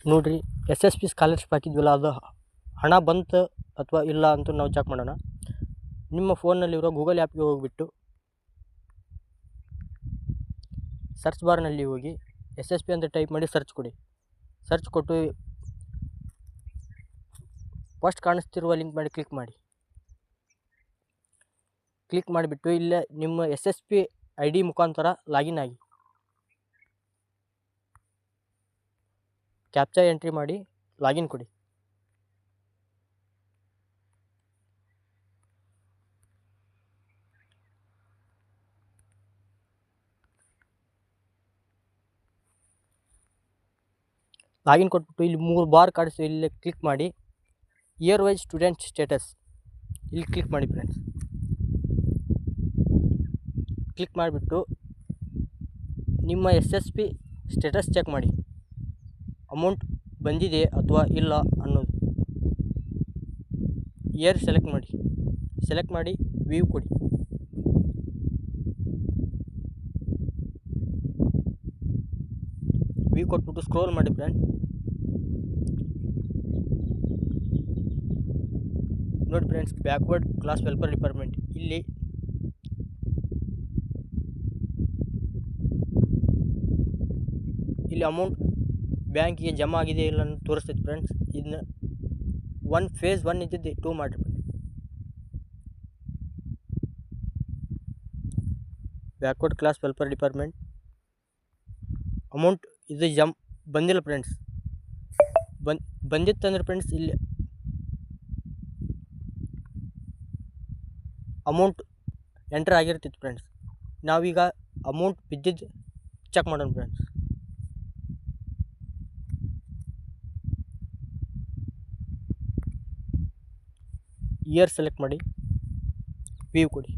ನೋಡಿರಿ SSP scholarship ಹಾಕಿದ್ವಲ್ಲ ಅದು ಹಣ ಬಂತು ಅಥವಾ ಇಲ್ಲ ಅಂತ ನಾವು ಚೆಕ್ ಮಾಡೋಣ. ನಿಮ್ಮ ಫೋನ್ನಲ್ಲಿರೋ ಗೂಗಲ್ ಆ್ಯಪ್ಗೆ ಹೋಗಿಬಿಟ್ಟು ಸರ್ಚ್ ಬಾರ್ನಲ್ಲಿ ಹೋಗಿ SSP ಅಂತ ಟೈಪ್ ಮಾಡಿ ಸರ್ಚ್ ಕೊಡಿ. ಸರ್ಚ್ ಕೊಟ್ಟು ಫಸ್ಟ್ ಕಾಣಿಸ್ತಿರುವ ಲಿಂಕ್ ಮಾಡಿ ಕ್ಲಿಕ್ ಮಾಡಿ. ಕ್ಲಿಕ್ ಮಾಡಿಬಿಟ್ಟು ಇಲ್ಲೇ ನಿಮ್ಮ SSP ID ಮುಖಾಂತರ ಲಾಗಿನ್ ಆಗಿ ಕ್ಯಾಪ್ಚಾ ಎಂಟ್ರಿ ಮಾಡಿ ಲಾಗಿನ್ ಕೊಡಿ. ಲಾಗಿನ್ ಕೊಟ್ಬಿಟ್ಟು ಇಲ್ಲಿ 3 ಬಾರ್ ಕಾಣಿಸ್ತು, ಇಲ್ಲಿ ಕ್ಲಿಕ್ ಮಾಡಿ ಇಯರ್ ವೈಸ್ ಸ್ಟೂಡೆಂಟ್ ಸ್ಟೇಟಸ್ ಇಲ್ಲಿ ಕ್ಲಿಕ್ ಮಾಡಿ ಫ್ರೆಂಡ್ಸ್. ಕ್ಲಿಕ್ ಮಾಡಿಬಿಟ್ಟು ನಿಮ್ಮ SSP ಸ್ಟೇಟಸ್ ಚೆಕ್ ಮಾಡಿ, ಅಮೌಂಟ್ ಬಂದಿದೆ ಅಥವಾ ಇಲ್ಲ ಅನ್ನೋದು. ಇಯರ್ ಸೆಲೆಕ್ಟ್ ಮಾಡಿ ವ್ಯೂ ಕೊಡಿ. ವ್ಯೂ ಕೊಟ್ಬಿಟ್ಟು ಸ್ಕ್ರೋಲ್ ಮಾಡಿ ಫ್ರೆಂಡ್. ನೋಡಿ friends, backward class welfare department ಇಲ್ಲಿ ಅಮೌಂಟ್ ಬ್ಯಾಂಕಿಗೆ ಜಮಾ ಆಗಿದೆ ಇಲ್ಲ ಅಂತ ತೋರಿಸ್ತೈತೆ ಫ್ರೆಂಡ್ಸ್. ಇದನ್ನ ಫೇಸ್ 1 ಇದ್ದಿದ್ದು 2 ಮಾಡಿರಿ. Backward class welfare department amount ಇದು ಬಂದಿಲ್ಲ ಫ್ರೆಂಡ್ಸ್. ಬಂದಿತ್ತಂದ್ರೆ ಫ್ರೆಂಡ್ಸ್ ಇಲ್ಲಿ ಅಮೌಂಟ್ ಎಂಟ್ರ್ ಆಗಿರ್ತಿತ್ತು ಫ್ರೆಂಡ್ಸ್. ನಾವೀಗ ಅಮೌಂಟ್ ಬಿದ್ದಿದ್ದು ಚೆಕ್ ಮಾಡೋಣ ಫ್ರೆಂಡ್ಸ್. ಇಯರ್ ಸೆಲೆಕ್ಟ್ ಮಾಡಿ ವ್ಯೂ ಕೊಡಿ.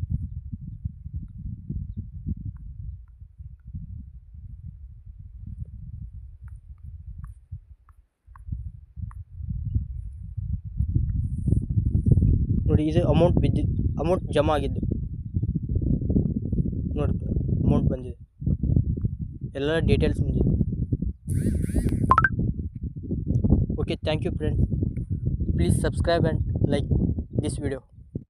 ನೋಡಿ ಇದು ಅಮೌಂಟ್ ಜಮಾ ಆಗಿದ್ದು ನೋಡಿ, ಅಮೌಂಟ್ ಬಂದಿದೆ, ಎಲ್ಲ ಡೀಟೇಲ್ಸ್ ಬಂದಿದೆ. Okay, thank you friends. Please subscribe and like this video.